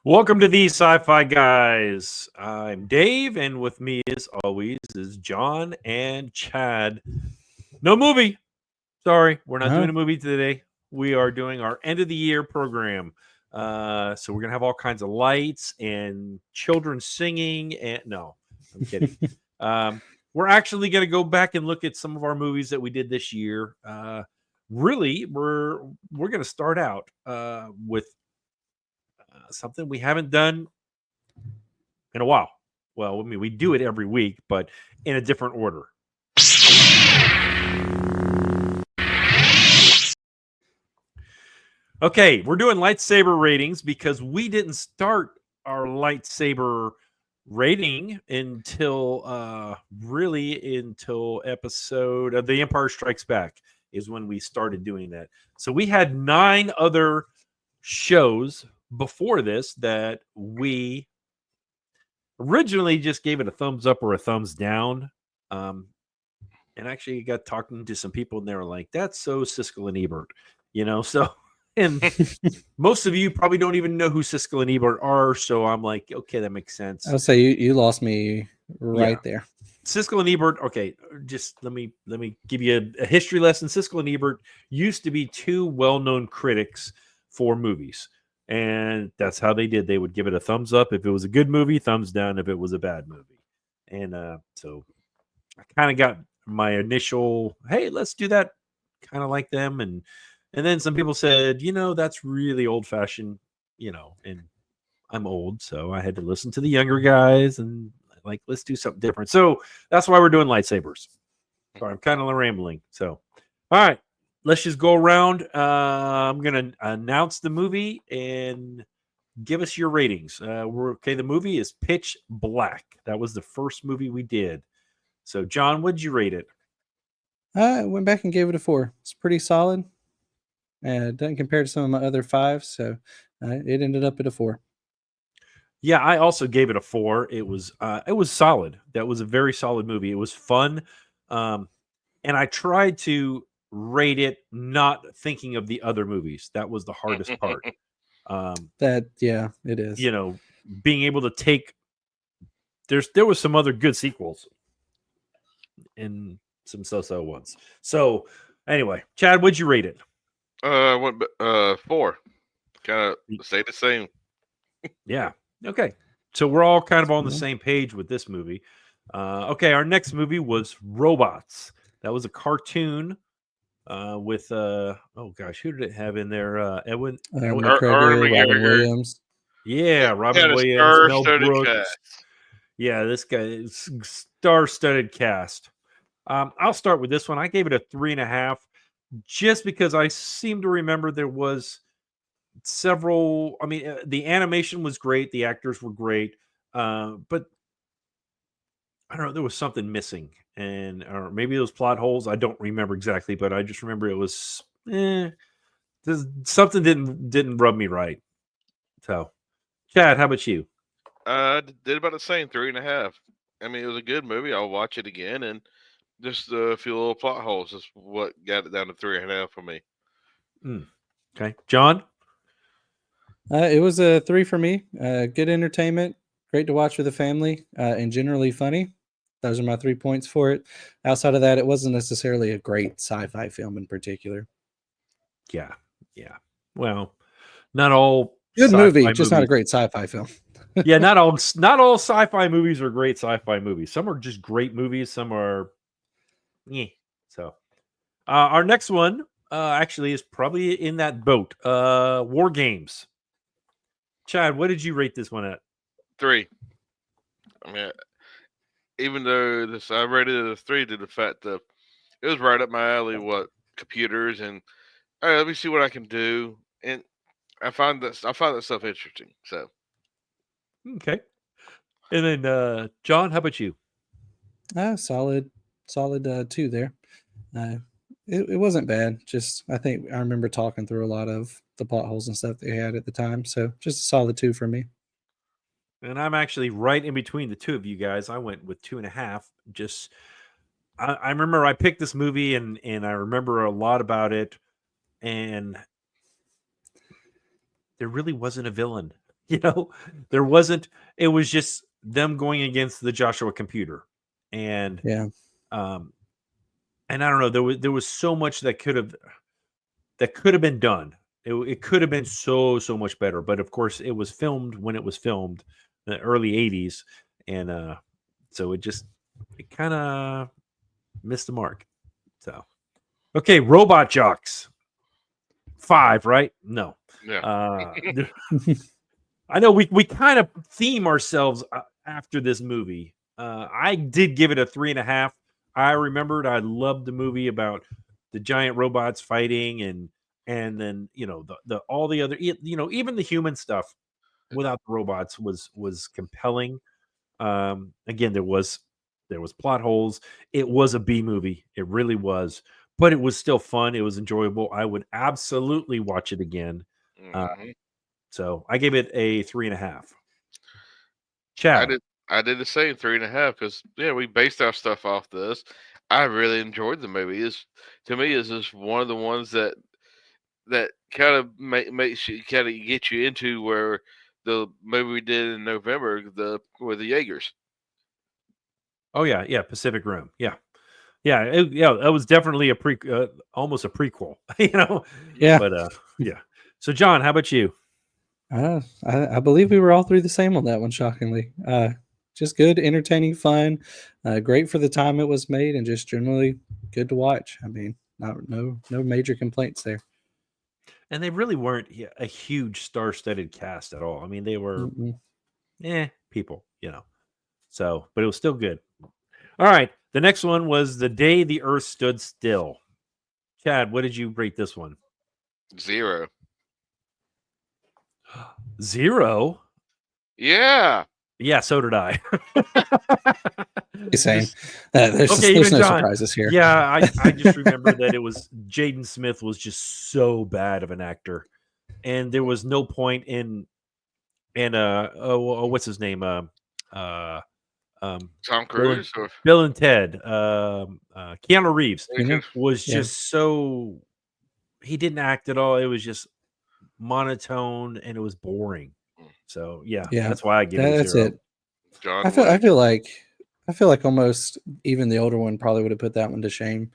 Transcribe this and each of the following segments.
Welcome to the Sci-Fi Guys. I'm Dave, and with me, as always, is John and Chad. No movie. Sorry, we're not doing a movie today. We are doing our end of the year program. So we're gonna have all kinds of lights and children singing. And no, I'm kidding. We're actually gonna go back and look at some of our movies that we did this year. Really, we're gonna start out with something we haven't done in a while. Well, I mean, we do it every week, but in a different order. Okay, we're doing lightsaber ratings because we didn't start our lightsaber rating until until episode of The Empire Strikes Back is when we started doing that. So we had 9 other shows before this that we originally just gave it a thumbs up or a thumbs down. And actually got talking to some people and they were like, that's so Siskel and Ebert, so and most of you probably don't even know who Siskel and Ebert are. So I'm like, okay, that makes sense. I'll say you lost me right there. Siskel and Ebert. Okay, just let me give you a history lesson. Siskel and Ebert used to be 2 well-known critics for movies. And that's how they did. They would give it a thumbs up if it was a good movie, thumbs down if it was a bad movie. And so I kind of got my initial, hey, let's do that kind of like them. And then some people said, that's really old fashioned, and I'm old. So I had to listen to the younger guys and like, let's do something different. So that's why we're doing lightsabers. Sorry, I'm kind of rambling. So, all right. Let's just go around. I'm going to announce the movie and give us your ratings. The movie is Pitch Black. That was the first movie we did. So, John, what did you rate it? I went back and gave it a 4. It's pretty solid. And it doesn't compare to some of my other 5, so it ended up at a 4. Yeah, I also gave it a 4. It was solid. That was a very solid movie. It was fun. And I tried to rate it not thinking of the other movies. That was the hardest part. It is. Being able to take there was some other good sequels and some so-so ones. So anyway, Chad, what'd you rate it? I went 4. Kind of stay the same. Yeah. Okay. So we're all kind of on the same page with this movie. Okay, our next movie was Robots. That was a cartoon with who did it have in there? Edwin McGregor, Robin Williams. Yeah, Robin Williams, Mel Brooks. Cast. Yeah, this guy is star-studded cast. I'll start with this one. I gave it a 3.5, just because I seem to remember there was several. I mean, the animation was great, the actors were great, but I don't know, there was something missing, or maybe those plot holes. I don't remember exactly, but I just remember it was something didn't rub me right. So, Chad, how about you? Did about the same, 3.5. I mean, it was a good movie. I'll watch it again, and just a few little plot holes is what got it down to 3.5 for me. Okay, John. It was a 3 for me. Good entertainment, great to watch with the family, and generally funny. Those are my 3 points for it. Outside of that, it wasn't necessarily a great sci-fi film in particular. Yeah. Well, not all good movie, just movies. Not a great sci-fi film. Yeah, not all sci-fi movies are great sci-fi movies. Some are just great movies. Some are, So, our next one actually is probably in that boat. War Games. Chad, what did you rate this one at? 3. I mean, even though I rated it a 3 to the fact that it was right up my alley. What computers and all right, let me see what I can do, and I find that stuff interesting. So, okay. And then John, how about you? Solid 2 there. It wasn't bad. Just I think I remember talking through a lot of the plot holes and stuff they had at the time. So just a solid 2 for me. And I'm actually right in between the two of you guys. I went with 2.5. Just I remember I picked this movie and I remember a lot about it, and there really wasn't a villain. You know, there wasn't. It was just them going against the Joshua computer, and Yeah. um, and I don't know. There was so much that could have been done. It could have been so much better, but of course, it was filmed when it was filmed in the early '80s, and so it kind of missed the mark. So okay, Robot Jocks 5, right? No. Yeah. I know we kind of theme ourselves after this movie. I did give it a 3.5. I remembered I loved the movie about the giant robots fighting, and then the all the other even the human stuff without the robots was compelling. Again, there was plot holes. It was a B movie. It really was, but it was still fun. It was enjoyable. I would absolutely watch it again. Uh, Mhm. so I gave it a 3.5. I Chad. did. I did the same 3.5 because yeah, we based our stuff off this. I really enjoyed the movie. Is to me is just one of the ones that kind of makes you kind of get you into where the movie we did in November, the with the Jaegers. Oh yeah, Pacific Rim. Yeah, that was definitely almost a prequel. Yeah. But yeah. So John, how about you? I believe we were all three the same on that one, shockingly. Just good, entertaining, fun, great for the time it was made, and just generally good to watch. I mean, no major complaints there. And they really weren't a huge star-studded cast at all. I mean, they were Mm-mm. people. So, but it was still good. All right. The next one was The Day the Earth Stood Still. Chad, what did you rate this one? 0. 0? Yeah. Yeah, so did I. Same. Just There's okay, there's even no John. surprises here. Yeah, I just remember that it was Jaden Smith was just so bad of an actor, and there was no point in what's his name uh um Tom Bill and Cruise or Bill and Ted Keanu Reeves You know? was Yeah. just so he didn't act at all. It was just monotone and it was boring. So yeah, Yeah. that's why I give it a That's 0. it. I John feel I Wick. feel like I feel like almost even the older one probably would have put that one to shame.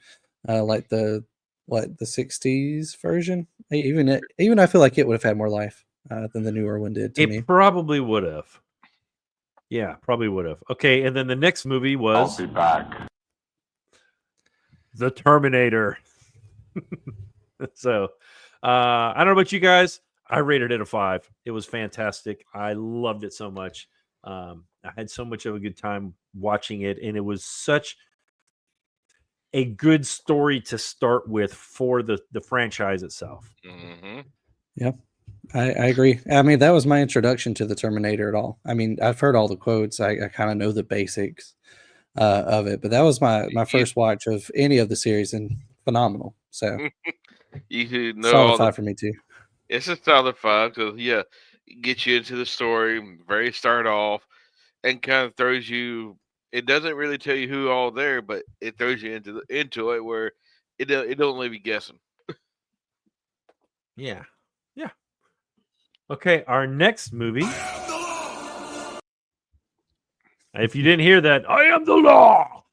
Like the '60s version. Even I feel like it would have had more life than the newer one did to It me. probably would have. Yeah, probably would have. Okay, and then the next movie was The Terminator. So, I don't know about you guys. I rated it a 5. It was fantastic. I loved it so much. I had so much of a good time watching it, and it was such a good story to start with for the franchise itself. Hmm. Yeah, I agree. I mean, that was my introduction to the Terminator at all. I mean, I've heard all the quotes. I kind of know the basics of it, but that was my You first watch of any of the series, and phenomenal. So you who know solid all the 5 for me too. it's a solid 5 because yeah, get you into the story very start off and kind of throws you. It doesn't really tell you who all there, but it throws you into it where it don't leave you guessing. Yeah. Yeah. Okay, our next movie. If you didn't hear that, I am the law.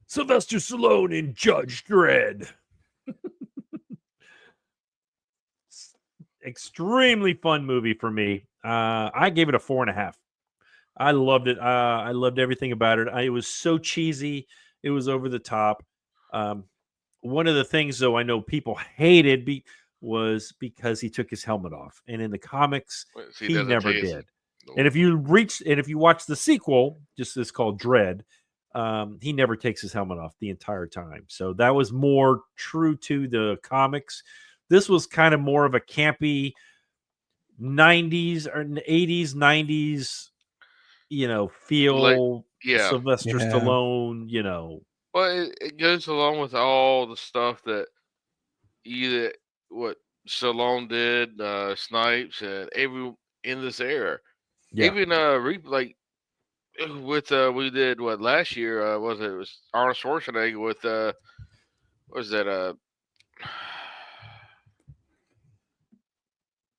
Sylvester Stallone in Judge Dredd. Extremely fun movie for me. I gave it a 4.5. I loved it. I loved everything about it. It was so cheesy. It was over the top. Um, one of the things, though, I know people hated was because he took his helmet off, and in the comics, He he doesn't never chase. did. And Nope. if you watch the sequel, just this called Dread, he never takes his helmet off the entire time. So that was more true to the comics. This was kind of more of a campy 90s or 80s, 90s, Like feel yeah. Sylvester Yeah. Stallone. Well, it goes along with all the stuff that either what Stallone did, Snipes, and every in this era. Yeah. Even like with we did what last year it was Arnold Schwarzenegger with what was that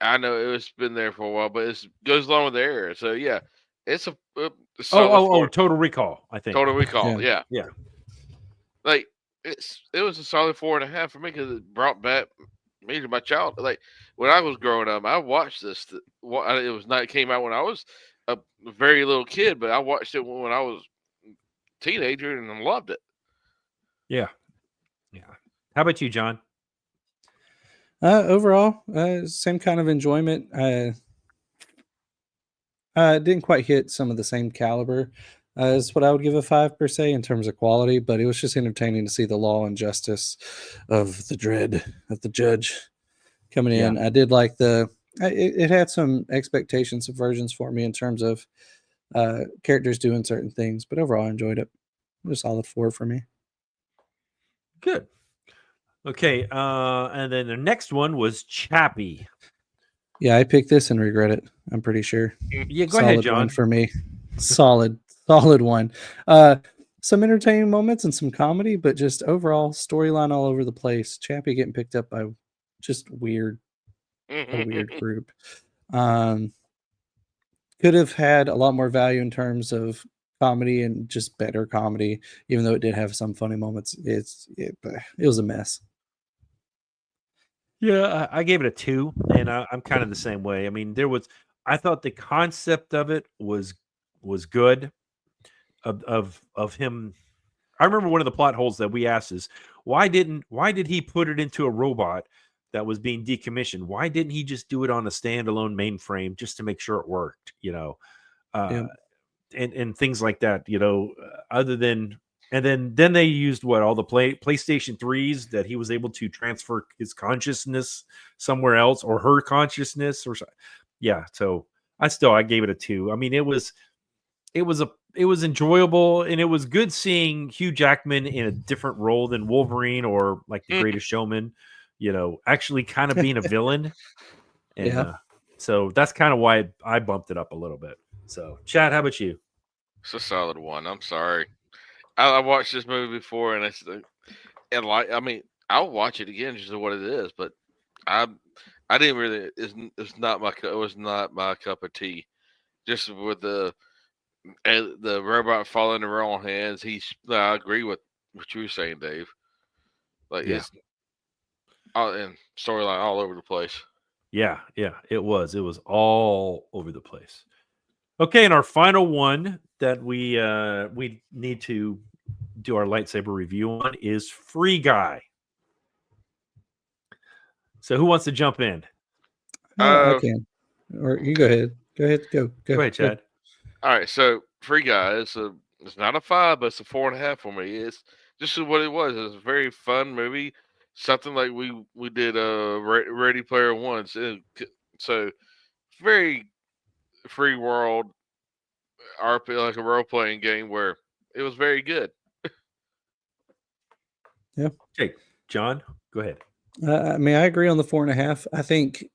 I know it's been there for a while, but it goes along with the era. So yeah, it's a solid Oh, four. Total Recall, I think. Total Recall. Yeah. Yeah, Yeah. like it was a solid 4.5 for me because it brought back me to my child. Like when I was growing up, I watched this. It was not it came out when I was a very little kid, but I watched it when I was a teenager and I loved it. Yeah. Yeah. How about you, John? Overall, same kind of enjoyment. Didn't quite hit some of the same caliber as what I would give a 5 per se in terms of quality, but it was just entertaining to see the law and justice of the dread of the judge coming Yeah. in. I did like it had some expectation subversions for me in terms of characters doing certain things, but overall I enjoyed it. It was a solid 4 for me. Good. Okay. And then the next one was Chappie. Yeah, I picked this and regret it. I'm pretty sure. Yeah, go ahead, Solid one John. for me. Solid one. Uh, some entertaining moments and some comedy, but just overall storyline all over the place. Chappie getting picked up by just a weird group. Um, could have had a lot more value in terms of comedy and just better comedy, even though it did have some funny moments. It was a mess. Yeah, I gave it a 2, and I'm kind of the same way. I mean, I thought the concept of it was good. Of him, I remember one of the plot holes that we asked is why did he put it into a robot that was being decommissioned? Why didn't he just do it on a standalone mainframe just to make sure it worked? Yeah. And things like that. Other than and then they used all the PlayStation 3s that he was able to transfer his consciousness somewhere else or her consciousness or yeah. So I gave it a 2. I mean, it was enjoyable and it was good seeing Hugh Jackman in a different role than Wolverine or like the Greatest Showman, actually kind of being a villain. And Yeah. so that's kind of why I bumped it up a little bit. So, Chad, how about you? It's a solid one. I'm sorry. I watched this movie before, and and I mean, I'll watch it again just for what it is. But I I didn't really. It's not my. It was not my cup of tea. Just with the robot falling in the wrong hands. I agree with what you were saying, Dave. Like Yeah. it's all and storyline all over the place. Yeah, it was. It was all over the place. Okay, and our final one that we need to do our lightsaber review on is Free Guy. So who wants to jump in? I can. Or you go ahead. Go ahead. Go. Go ahead, Chad. All right, so Free Guy it's not a 5, but it's a 4.5 for me. It's just what it was. It was a very fun movie, something like we did Ready Player One. So very free world RP, like a role playing game where it was very good. Yeah. Okay, John, go ahead. I mean, I agree on the 4.5.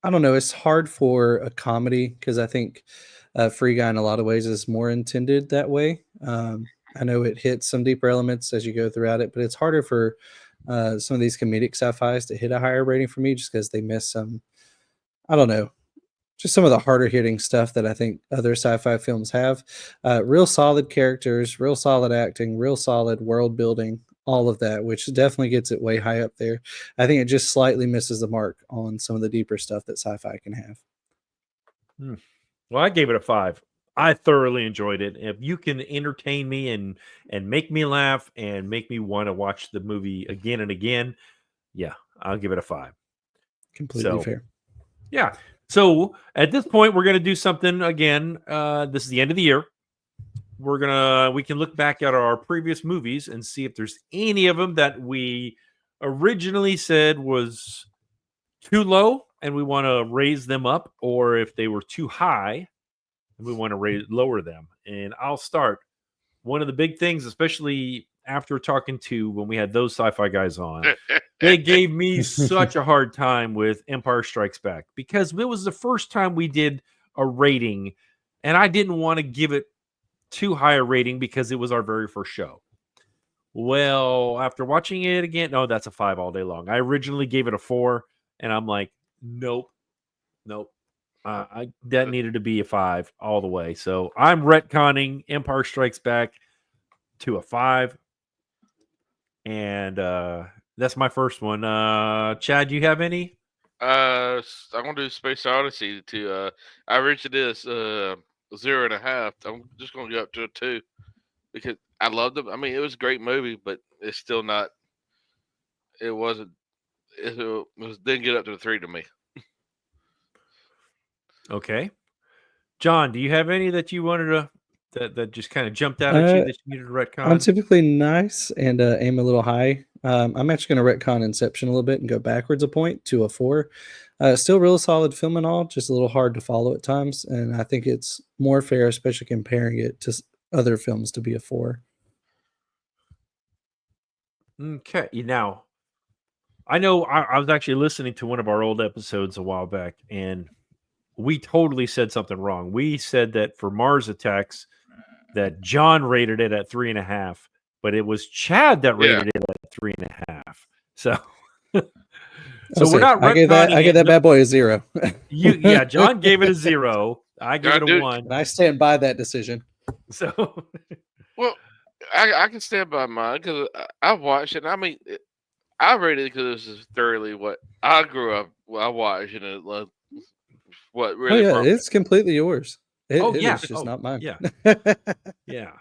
I don't know. It's hard for a comedy because I think Free Guy in a lot of ways is more intended that way. I know it hits some deeper elements as you go throughout it, but it's harder for some of these comedic sci-fi's to hit a higher rating for me just because they miss some. I don't know, just some of the harder hitting stuff that I think other sci-fi films have. Real solid characters, real solid acting, real solid world building, all of that, which definitely gets it way high up there. I think it just slightly misses the mark on some of the deeper stuff that sci-fi can have. Well, I gave it a 5. I thoroughly enjoyed it. If you can entertain me and make me laugh and make me want to watch the movie again and again, yeah, I'll give it a 5. Completely So, fair. yeah. So at this point, we're gonna do something again. This is the end of the year. We can look back at our previous movies and see if there's any of them that we originally said was too low and we want to raise them up, or if they were too high and we want to lower them. And I'll start. One of the big things, especially after talking to when we had those sci-fi guys on, they gave me such a hard time with Empire Strikes Back because it was the first time we did a rating, and I didn't want to give it too high a rating because it was our very first show. Well, after watching it again, no, that's a 5 all day long. I originally gave it a 4, and I'm like, nope, Nope. That needed to be a 5 all the way. So I'm retconning Empire Strikes Back to a 5, and that's my first one. Chad, you have any? I'm gonna do Space Odyssey to. I reached this 0.5. I'm just gonna go up to a 2 because I loved it. I mean, it was a great movie, but it's still not. It wasn't. Didn't get up to the 3 to me. Okay, John, do you have any that you wanted to that just kind of jumped out at you that you needed to retcon? I'm typically nice and aim a little high. I'm actually going to retcon Inception a little bit and go backwards a point to a 4. Still real solid film and all, just a little hard to follow at times. And I think it's more fair, especially comparing it to other films, to be a 4. Okay, now I know I was actually listening to one of our old episodes a while back, and we totally said something wrong. We said that for Mars Attacks, that John rated it at 3.5, but it was Chad that rated it at 3.5. So, we're not. I gave that bad boy a 0. John gave it a 0. I gave it a 1. And I stand by that decision. So, well, I can stand by mine because I've watched it. I mean, I rated it because this is thoroughly what I grew up. I watched and it was what really. Oh yeah, it's completely yours. It's just not mine. Yeah, yeah.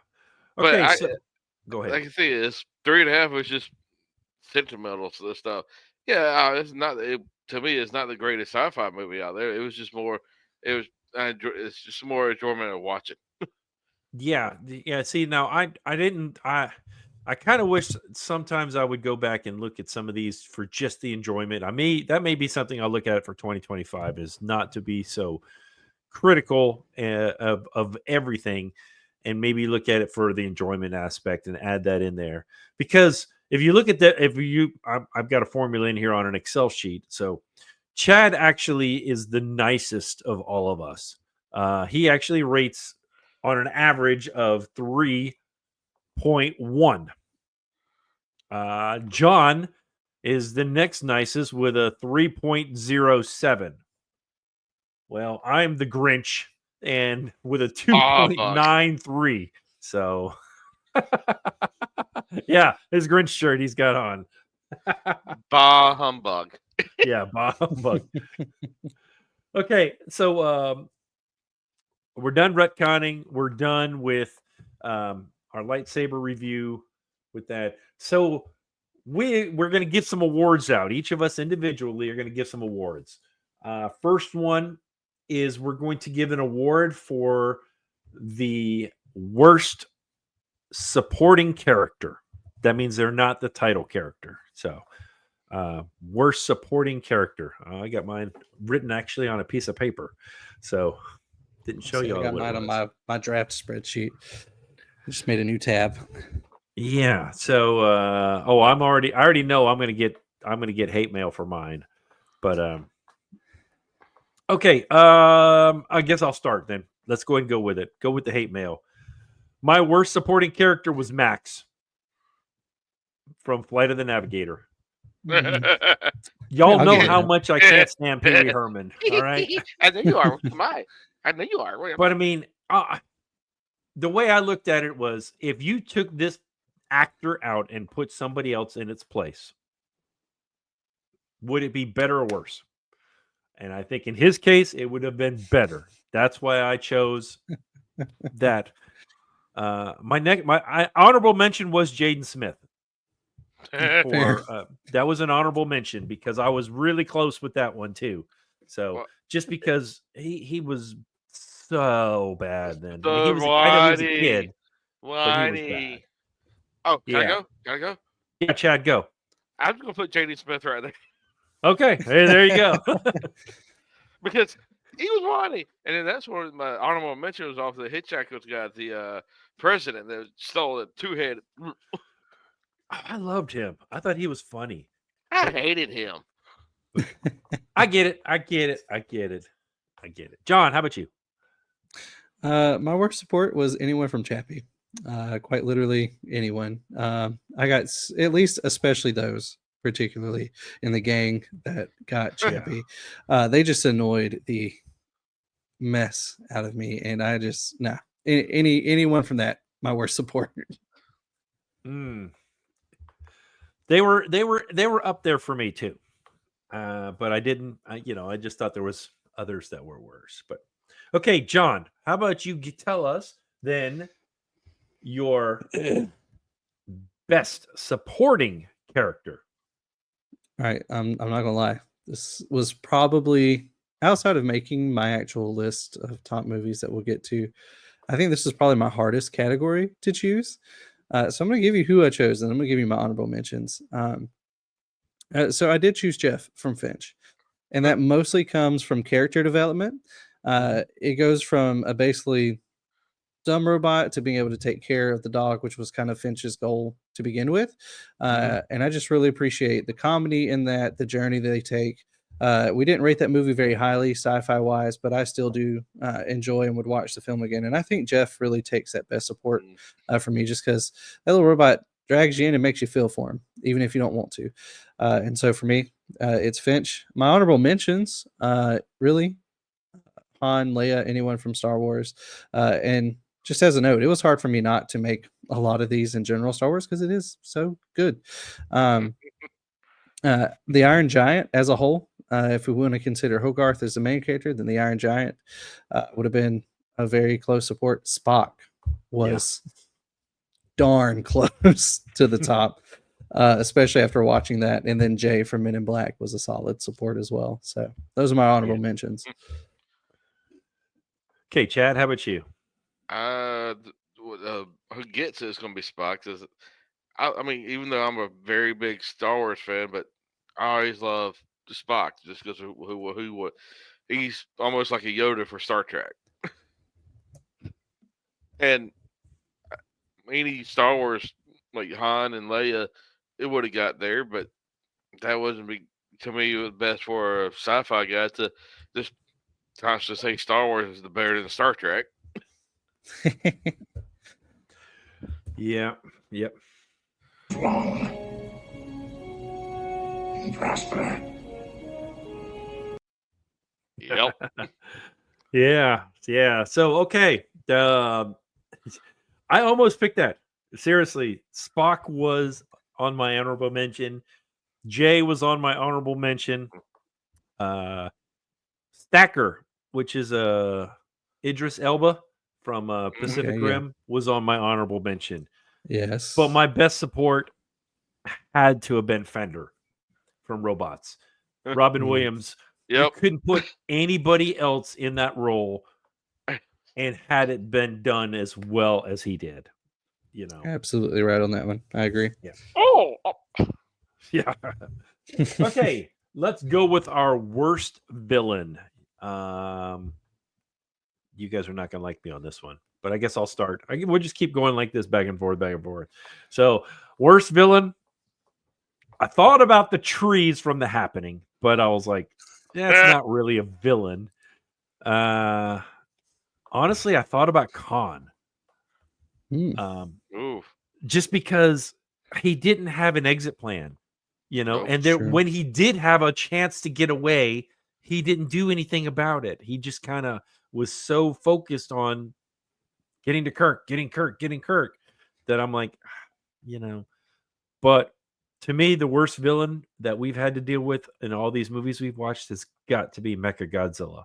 Okay, but go ahead. Like I say, it's 3.5 was just sentimental stuff. Yeah, it's not. To me, it's not the greatest sci-fi movie out there. It was just more. It's just more enjoyment of watching. Yeah. See, now I kind of wish sometimes I would go back and look at some of these for just the enjoyment. That may be something I'll look at for 2025, is not to be so critical of everything, and maybe look at it for the enjoyment aspect and add that in there. Because if you look at that, I've got a formula in here on an Excel sheet. So Chad actually is the nicest of all of us. He actually rates on an average of 3.1. John is the next nicest with a 3.07. Well, I'm the Grinch and with a 2.93. So, yeah, his Grinch shirt he's got on. Bah humbug. Yeah, bah humbug. Okay, so we're done retconning. We're done with our lightsaber review with that. So we're going to give some awards out. Each of us individually are going to give some awards. First one is we're going to give an award for the worst supporting character. That means they're not the title character. So worst supporting character. I got mine written actually on a piece of paper. So didn't show you all. I got mine on my draft spreadsheet. I just made a new tab. Yeah. So I already know I'm gonna get hate mail for mine. But okay. I guess I'll start then. Let's go ahead and go with it. Go with the hate mail. My worst supporting character was Max from Flight of the Navigator. Y'all know how much I can't stand Pee Wee Herman. All right. I know you are. I know you are. But I mean, the way I looked at it was, if you took this actor out and put somebody else in its place, would it be better or worse? And I think in his case, it would have been better. That's why I chose that. My honorable mention was Jaden Smith. That was an honorable mention because I was really close with that one too. So just because he was so bad then. I mean, he was a kid. Whiny. Oh, can I go? Can I go? Yeah, Chad, go. I'm gonna put J.D. Smith right there. Okay, hey, there you go. Because he was whiny, and then that's where my honorable mention was off the Hitchhiker's guy, the president that stole the two-headed. I loved him. I thought he was funny. I hated him. I get it. John, how about you? My worst support was anyone from Chappie. Quite literally anyone. I got at least especially those particularly in the gang that got Chappie. They just annoyed the mess out of me, and I just anyone from that, my worst support. Mm. They were up there for me too, but I didn't. I just thought there was others that were worse. But okay, John, how about you tell us then your best supporting character? All right, I'm not gonna lie. This was probably outside of making my actual list of top movies that we'll get to. I think this is probably my hardest category to choose. So I'm going to give you who I chose, and I'm going to give you my honorable mentions. So I did choose Jeff from Finch, and that mostly comes from character development. It goes from a basically dumb robot to being able to take care of the dog, which was kind of Finch's goal to begin with. And I just really appreciate the comedy in that, the journey they take. We didn't rate that movie very highly, sci-fi wise, but I still do enjoy and would watch the film again. And I think Jeff really takes that best support for me, just because that little robot drags you in and makes you feel for him, even if you don't want to. And so for me, it's Finch. My honorable mentions, really, Han, Leia, anyone from Star Wars, and just as a note, it was hard for me not to make a lot of these in general Star Wars because it is so good. The Iron Giant as a whole, if we want to consider Hogarth as the main character, then the Iron Giant would have been a very close support. Spock was darn close to the top, especially after watching that. And then Jay from Men in Black was a solid support as well. So those are my honorable mentions. Okay, Chad, how about you? Who gets it is going to be Spock. I mean, even though I'm a very big Star Wars fan, but I always love the Spock just because who he's almost like a Yoda for Star Trek. And any Star Wars like Han and Leia, it would have got there, but that wasn't to me. It was best for a sci-fi guy to just constantly say Star Wars is the better than Star Trek. Yeah. Yep. Prosper. Yep. Yeah. So okay, I almost picked that. Seriously, Spock was on my honorable mention. Jay was on my honorable mention. Stacker, which is Idris Elba from Pacific Rim, was on my honorable mention. Yes. But my best support had to have been Fender from Robots. Robin Williams. You couldn't put anybody else in that role and had it been done as well as he did. Absolutely right on that one. I agree. Yeah. Oh. Yeah. Okay, let's go with our worst villain. You guys are not going to like me on this one, but I guess I'll start. We'll just keep going like this, back and forth, back and forth. So, worst villain. I thought about the trees from The Happening, but I was like, that's not really a villain. Honestly, I thought about Khan. Just because he didn't have an exit plan, and when he did have a chance to get away, he didn't do anything about it. He just kind of was so focused on getting Kirk, that I'm like, but to me, the worst villain that we've had to deal with in all these movies we've watched has got to be Mechagodzilla.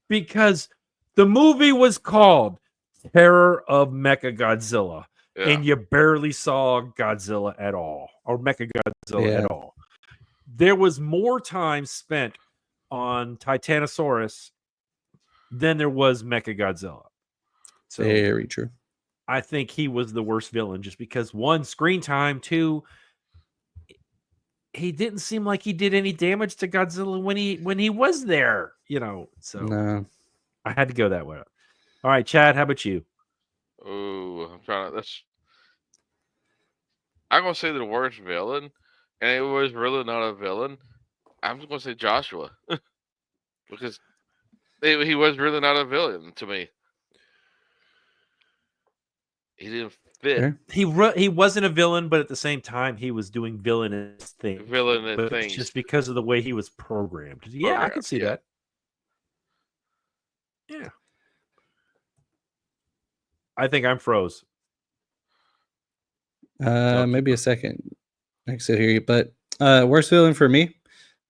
Because the movie was called Terror of Mechagodzilla, and you barely saw Godzilla at all, or Mechagodzilla at all. There was more time spent on Titanosaurus than there was Mechagodzilla. So very true. I think he was the worst villain just because, one, screen time, two, he didn't seem like he did any damage to Godzilla when he was there, So no. I had to go that way. All right, Chad, how about you? Oh, I'm gonna say the worst villain, and it was really not a villain. I'm just gonna say Joshua because he was really not a villain to me. He didn't fit Fair. He wasn't a villain, but at the same time, he was doing villainous things. villain at But things. just because of the way he was programmed. Yeah, I can see Yeah. that. Yeah. I think I'm froze. Maybe a second. I can still hear you, but worst villain for me,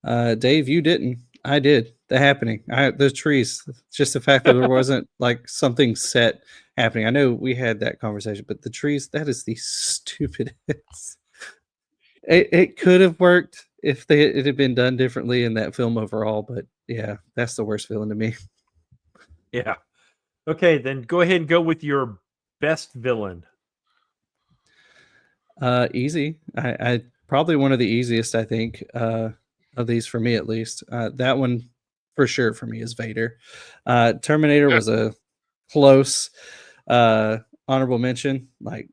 Dave, you didn't. I did. The Happening. Those trees. Just the fact that there wasn't like something set happening. I know we had that conversation, but the trees. That is the stupidest. It could have worked if it had been done differently in that film overall, but yeah, that's the worst villain to me. Yeah. Okay, then go ahead and go with your best villain. Easy. I probably one of the easiest, I think, of these for me at least. That one for sure for me is Vader. Terminator Yeah. was a close honorable mention, like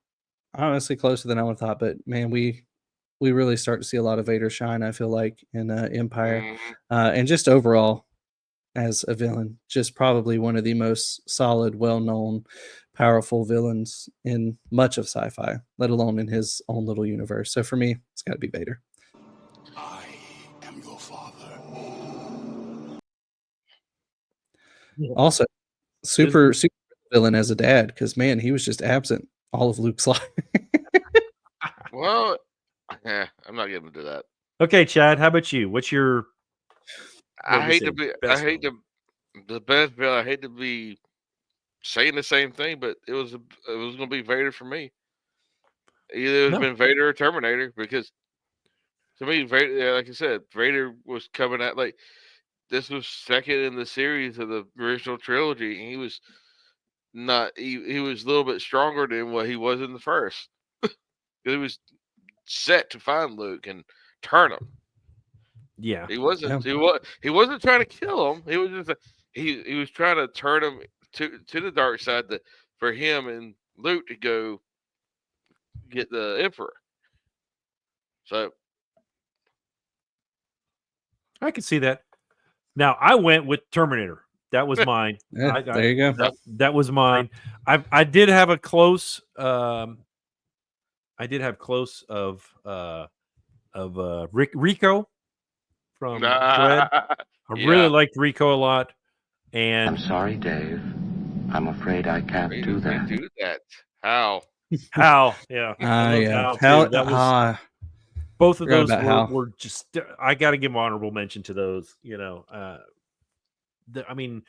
honestly closer than I would have thought. But man, we really start to see a lot of Vader shine, I feel like, in Empire, Mhm. and just overall as a villain, just probably one of the most solid, well-known, powerful villains in much of sci-fi, let alone in his own little universe. So for me, it's got to be Vader. I am your father. Also, super villain as a dad, because man, he was just absent all of Luke's life. Well, yeah, I'm not getting into that. Okay, Chad, how about you? What's your I hate to be. I best hate villain? to. The best villain. I hate to be saying the same thing, but it was going to be Vader for me. Either it's No. been Vader or Terminator, because to me, Vader, yeah, like I said, Vader was coming at like this was second in the series of the original trilogy, and he was not. He was a little bit stronger than what he was in the first. He was set to find Luke and turn him. Yeah. He wasn't. Yeah. He wasn't trying to kill him. He was just. He was trying to turn him to the dark side for him and Luke to go get the Emperor. So I can see that. Now, I went with Terminator. That was mine. Yeah, there you go. That was mine. I did have a close I did have close of Rico from Dread. I really liked Rico a lot. And I'm sorry, Dave. I'm afraid I can't do that. Do that. How? Hal, yeah. I love Yeah. Hal, too. That was both of forgot those about Hal. were just I got to give honorable mention to those, I mean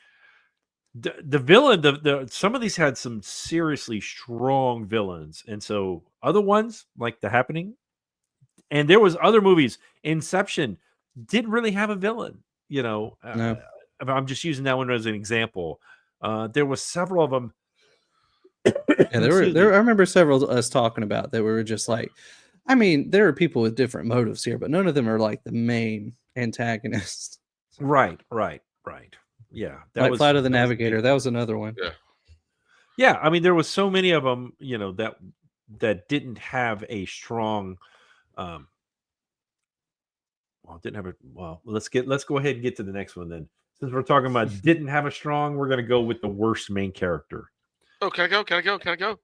the villain, the some of these had some seriously strong villains, and so other ones like The Happening, and there was other movies. Inception didn't really have a villain, No. I'm just using that one as an example. There was several of them. Yeah, there. I remember several of us talking about that. We were just like, I mean, there are people with different motives here, but none of them are like the main antagonist. Right. Yeah, that Like was Flight of the that was a big Navigator. That was another one. Yeah. Yeah, I mean, there was so many of them, that didn't have a strong, didn't have a let's go ahead and get to the next one then. Since we're talking about didn't have a strong, we're gonna go with the worst main character. Oh, can I go? Can I go? Can I go?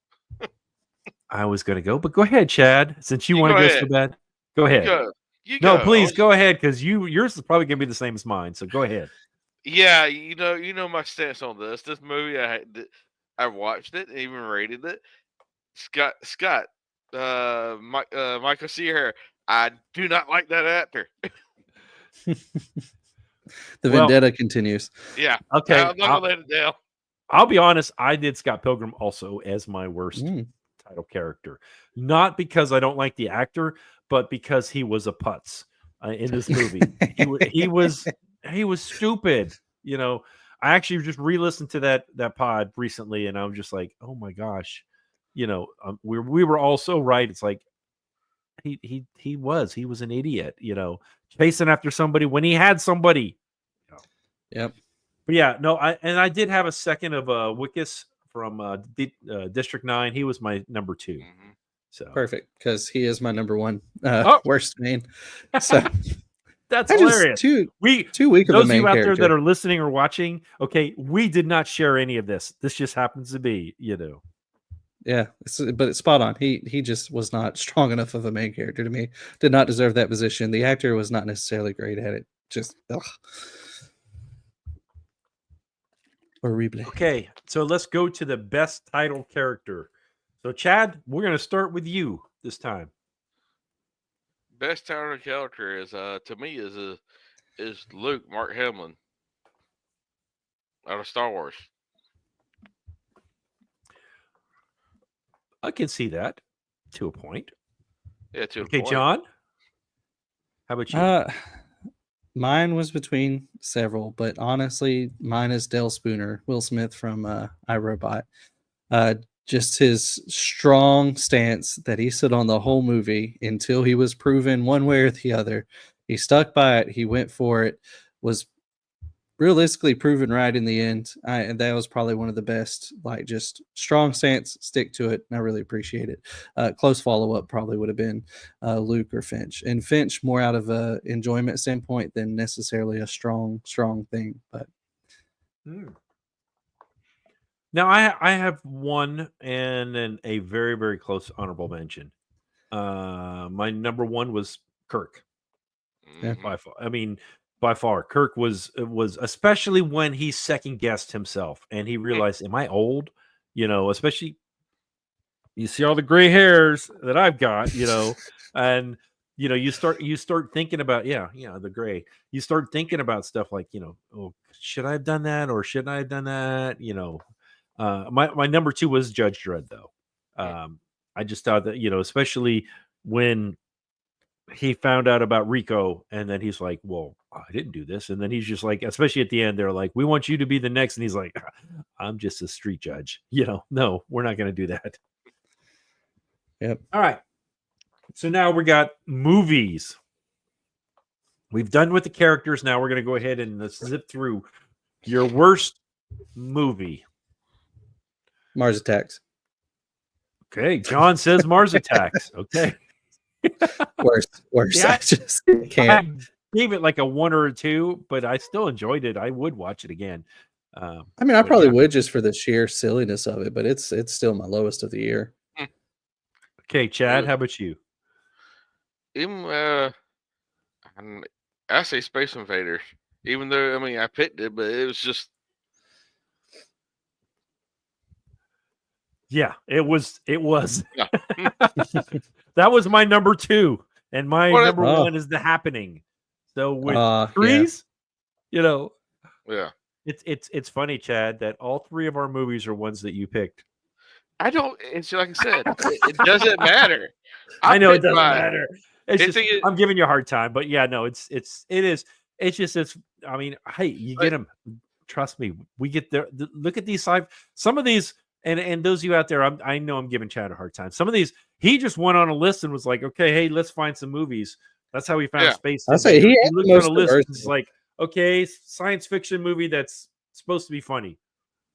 I was gonna go, but go ahead, Chad. Since you want to go go ahead. so bad, go ahead. You No, go. please go ahead, because yours is probably gonna be the same as mine. So go ahead. Yeah, you know my stance on this. This movie, I watched it, and even rated it. Scott, Michael Cera. I do not like that actor. The vendetta continues. Yeah. Okay, I'm not gonna let it down. I'll be honest. I did Scott Pilgrim also as my worst title character, not because I don't like the actor, but because he was a putz in this movie. he was stupid. I actually just re-listened to that pod recently, and I was just like, oh my gosh, we were all so right. It's like he was an idiot, chasing after somebody when he had somebody. Yep. But yeah, no, I did have a second of Wickus from District 9. He was my number 2. Mm-hmm. So Perfect, because he is my number 1 Oh. worst main. So that's I just hilarious. too weak of Those a of main you out there character. that are listening or watching, okay, we did not share any of this. This just happens to be, Yeah, but it's spot on. He just was not strong enough of a main character to me. Did not deserve that position. The actor was not necessarily great at it. Just horrible. Okay, so let's go to the best title character. So, Chad, we're going to start with you this time. Best title character is to me is Luke Mark Hamill out of Star Wars. I can see that to a point. Yeah, to a Okay, point. John, how about you? Mine was between several, but honestly, mine is Dale Spooner, Will Smith from iRobot. Just his strong stance that he stood on the whole movie until he was proven one way or the other. He stuck by it. He went for it. Was realistically proven right in the end. And that was probably one of the best, like just strong stance, stick to it. And I really appreciate it. Close follow up probably would have been Luke or Finch, and Finch more out of a enjoyment standpoint than necessarily a strong thing. But Now I have one and then a very, very close honorable mention. My number one was Kirk. Yeah. By far. I mean, by far, Kirk was especially when he second guessed himself and he realized, "Am I old?" You know, especially you see all the gray hairs that I've got. You know, and you start thinking about the gray. You start thinking about stuff like oh, should I have done that or shouldn't I have done that? My number two was Judge Dredd though. I just thought that especially when he found out about Rico, and then he's like, "Well, I didn't do this." And then he's just like, especially at the end, they're like, "We want you to be the next," and he's like, "I'm just a street judge." No, we're not going to do that. Yep. All right. So now we got movies. We've done with the characters. Now we're going to go ahead and let's zip through your worst movie. Mars Attacks. Okay, John says Mars Attacks. Okay. Worst. Yeah, I just can't. I gave it like a 1 or a 2, but I still enjoyed it. I would watch it again. I mean, I probably would just for the sheer silliness of it, but it's still my lowest of the year. Okay, Chad, how about you? Even I say Space Invaders. Even though I picked it, but it was just Yeah, it was. Yeah. That was my number 2, and my number Oh. 1 is The Happening. So with Yeah. threes, yeah. it's funny, Chad, that all 3 of our movies are ones that you picked. I don't. It's like I said, it doesn't matter. I know it picked doesn't mine. matter. It's The just thing is- I'm giving you a hard time, but yeah, no, it is. It's just I mean, hey, you get them. Trust me, we get there. Look at these some of these, and those of you out there, I know I'm giving Chad a hard time. Some of these, he just went on a list and was like, okay, hey, let's find some movies. That's how he found Yeah. Space. I say Invaders. he He had the looked most on a list and was diversity. like, okay, science fiction movie that's supposed to be funny,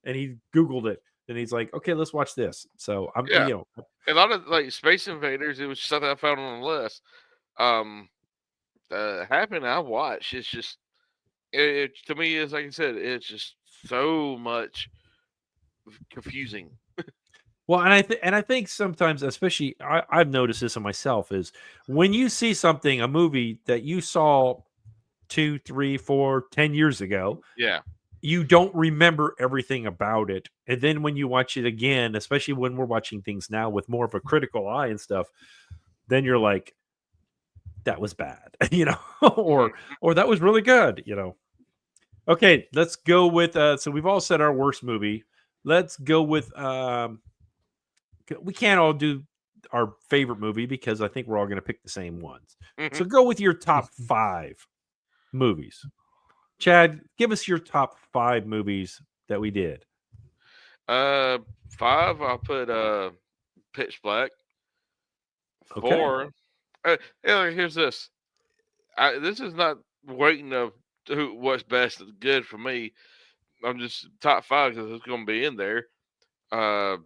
and he Googled it, and he's like, okay, let's watch this. So I'm, Yeah. A lot of like Space Invaders, it was something I found on the list. Happening I watched. It's just it to me is like I said, it's just so much confusing. Well, and I think sometimes, especially I've noticed this in myself, is when you see something, a movie that you saw 2, 3, 4, 10 years ago, Yeah. you don't remember everything about it. And then when you watch it again, especially when we're watching things now with more of a critical eye and stuff, then you're like, that was bad, or that was really good, Okay, let's go with so we've all said our worst movie. Let's go with we can't all do our favorite movie because I think we're all going to pick the same ones. So go with your top 5 movies. Chad, give us your top 5 movies that we did. 5, I'll put Pitch Black. Okay. 4, here's this. This is not waiting of what's best and good for me. I'm just top 5 because it's going to be in there.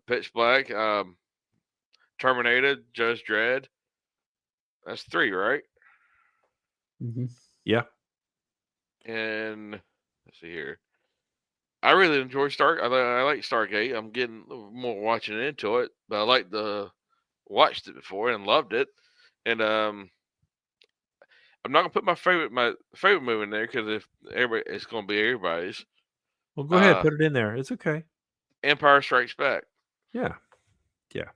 Pitch Black, Terminator, Judge Dredd. That's 3, right? Mhm. Yeah. And let's see here. I really enjoy I like Stargate. I'm getting a little more watching into it, but I like watched it before and loved it. And I'm not gonna put my favorite movie in there because if everybody, it's gonna be everybody's. Well, go ahead, Uh, put it in there. It's okay. Empire Strikes Back. Yeah, yeah.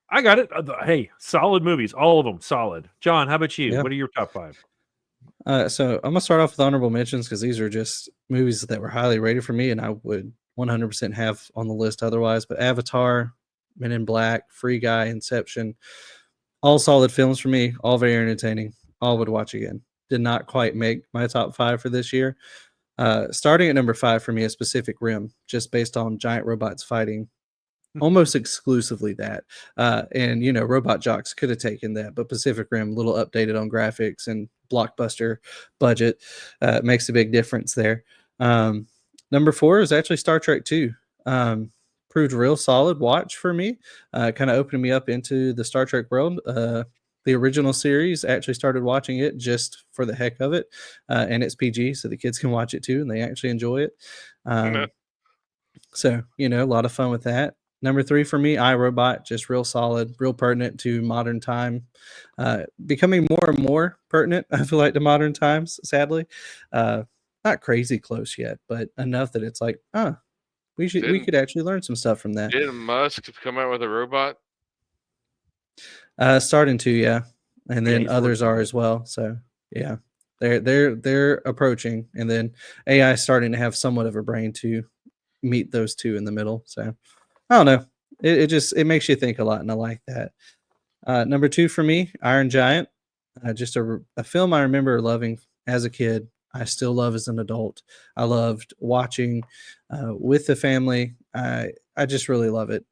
I got it. Hey, solid movies, all of them solid. John, how about you? Yeah. What are your top 5? So I'm gonna start off with honorable mentions because these are just movies that were highly rated for me, and I would 100% have on the list otherwise. But Avatar, Men in Black, Free Guy, Inception, all solid films for me, all very entertaining. All would watch again. Did not quite make my top 5 for this year. Starting at number 5 for me is Pacific Rim, just based on giant robots fighting. Almost exclusively that. And, Robot Jocks could have taken that, but Pacific Rim, a little updated on graphics and blockbuster budget, makes a big difference there. Number 4 is actually Star Trek 2. Proved real solid watch for me. Kind of opened me up into the Star Trek world. The original series, actually started watching it just for the heck of it. And it's PG, so the kids can watch it too, and they actually enjoy it. So, a lot of fun with that. Number 3 for me, iRobot, just real solid, real pertinent to modern time. Becoming more and more pertinent, I feel like, to modern times, sadly. Not crazy close yet, but enough that it's like, we could actually learn some stuff from that. Didn't Musk come out with a robot? Starting to, yeah. And then he's others working on are it. as well. So yeah. They're approaching, and then AI is starting to have somewhat of a brain to meet those two in the middle. So I don't know. It makes you think a lot, and I like that. Number 2 for me, Iron Giant. Just a film I remember loving as a kid. I still love as an adult. I loved watching with the family. I just really love it.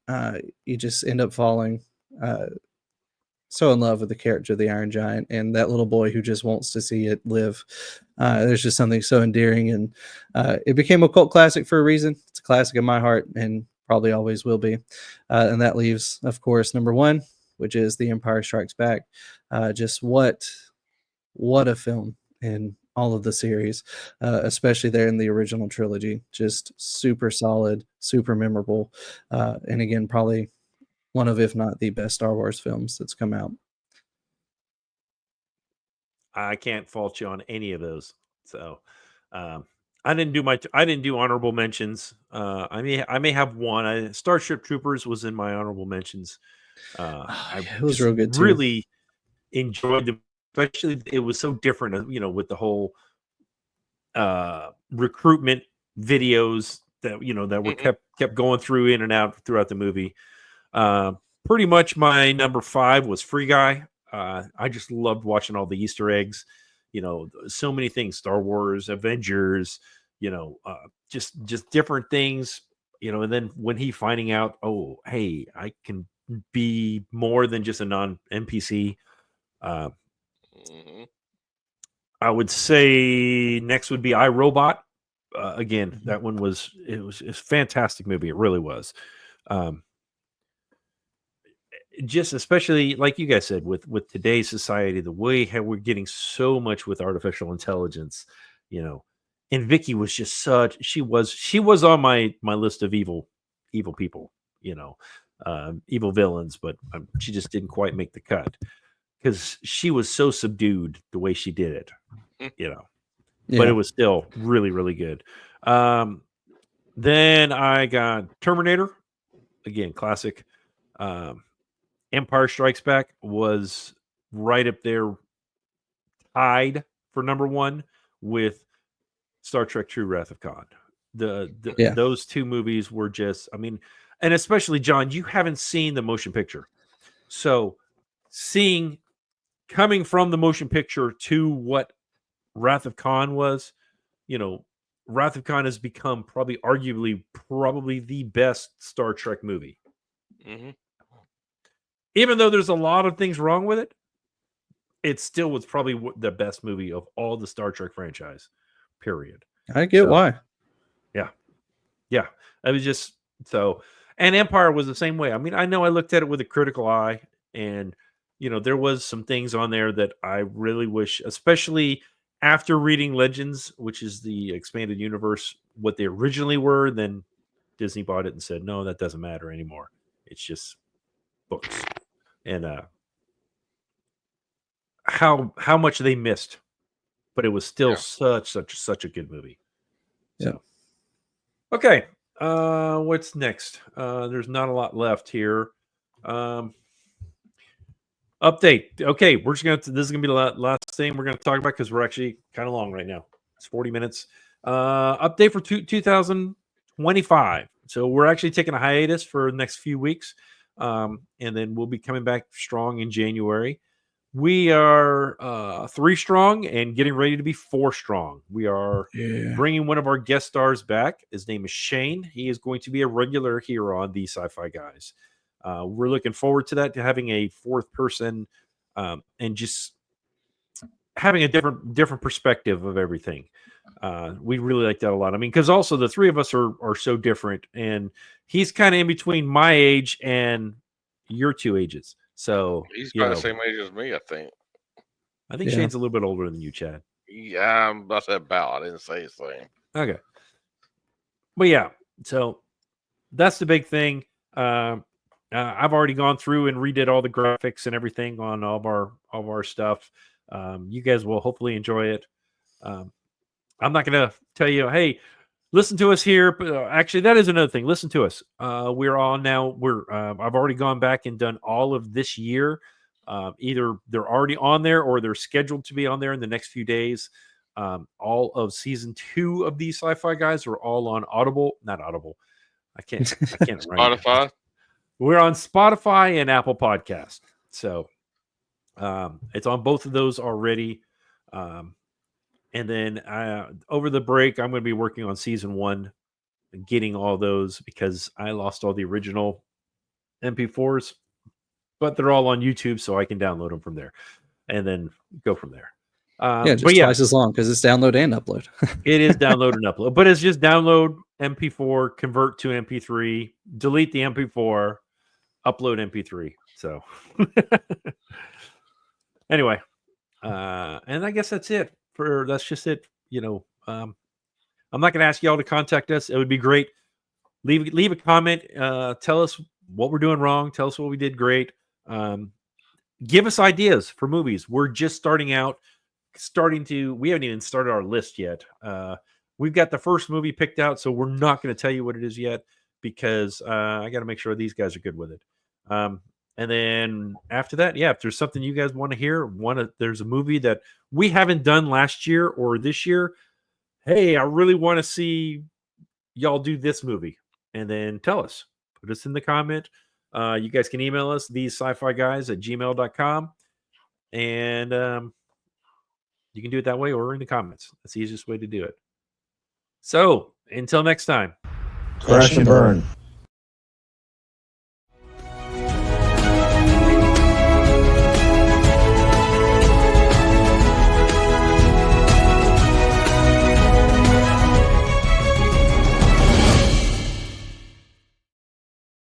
You just end up falling so in love with the character of the Iron Giant and that little boy who just wants to see it live. There's just something so endearing, and it became a cult classic for a reason. It's a classic in my heart and probably always will be. And that leaves, of course, number 1, which is The Empire Strikes Back. Just what a film in all of the series, especially there in the original trilogy. Just super solid, super memorable, and again, probably one of, if not the best Star Wars films that's come out. I can't fault you on any of those. So, I didn't do honorable mentions. I may have one. Starship Troopers was in my honorable mentions. I It was just real good too. really enjoyed the, especially it was so different, with the whole recruitment videos that that were kept going through in and out throughout the movie. Pretty much my number 5 was Free Guy. I just loved watching all the Easter eggs, so many things, Star Wars, Avengers, just different things, and then when he finding out, oh, hey, I can be more than just a non-NPC. I would say next would be iRobot. Again, that one was a fantastic movie. It really was. Just especially like you guys said, with today's society, the way how we're getting so much with artificial intelligence, and Vicky was just she was on my list of evil people, evil villains, but she just didn't quite make the cut because she was so subdued the way she did it, but it was still really, really good. Then I got Terminator, again, classic. Empire Strikes Back was right up there, tied for number 1 with Star Trek: True Wrath of Khan. Those two movies were just, and especially John, you haven't seen the motion picture, so coming from the motion picture to what Wrath of Khan was, Wrath of Khan has become arguably the best Star Trek movie. Even though there's a lot of things wrong with it, it still was probably the best movie of all the Star Trek franchise, period. I get why. Yeah. It was just so, and Empire was the same way. I know I looked at it with a critical eye, and, there was some things on there that I really wish, especially after reading Legends, which is the expanded universe, what they originally were, then Disney bought it and said, no, that doesn't matter anymore. It's just books. And how much they missed, but it was still such a good movie. Yeah. Okay. What's next? There's not a lot left here. Update. Okay, we're just this is gonna be the last thing we're gonna talk about because we're actually kind of long right now. It's 40 minutes. Update for 2025. So we're actually taking a hiatus for the next few weeks, and then we'll be coming back strong in January. We are 3 strong and getting ready to be 4 strong. We are bringing one of our guest stars back. His name is Shane. He is going to be a regular here on the Sci-Fi Guys. We're looking forward to that, to having a 4th person and just having a different perspective of everything. We really like that a lot. I mean, because also the 3 of us are so different, and he's kind of in between my age and your 2 ages. So he's about the same age as me, I think. I think Shane's a little bit older than you, Chad. Yeah, I'm about to say about. I didn't say same. Okay. But yeah, so that's the big thing. I've already gone through and redid all the graphics and everything on all of our stuff. You guys will hopefully enjoy it. I'm not going to tell you, hey, listen to us here. But actually, that is another thing. Listen to us. We're on now. I've already gone back and done all of this year. Either they're already on there or they're scheduled to be on there in the next few days. All of season 2 of these Sci-Fi Guys are all on Audible. Not Audible. I can't write. Spotify. We're on Spotify and Apple Podcast. So it's on both of those already. And then over the break, I'm going to be working on season 1, getting all those because I lost all the original MP4s, but they're all on YouTube, so I can download them from there and then go from there. Twice as long because it's download and upload. It is download and upload, but it's just download MP4, convert to MP3, delete the MP4, upload MP3. So anyway, and I guess that's it. That's just it. I'm not going to ask y'all to contact us. It would be great. Leave a comment. Tell us what we're doing wrong. Tell us what we did great. Give us ideas for movies. We're just starting out. We haven't even started our list yet. We've got the first movie picked out, so we're not going to tell you what it is yet because I got to make sure these guys are good with it. And then after that, if there's something you guys want to hear, there's a movie that we haven't done last year or this year. Hey, I really want to see y'all do this movie. And then tell us. Put us in the comment. You guys can email us, TheseSciFiGuys@gmail.com. And you can do it that way or in the comments. That's the easiest way to do it. So, until next time. Crash and burn.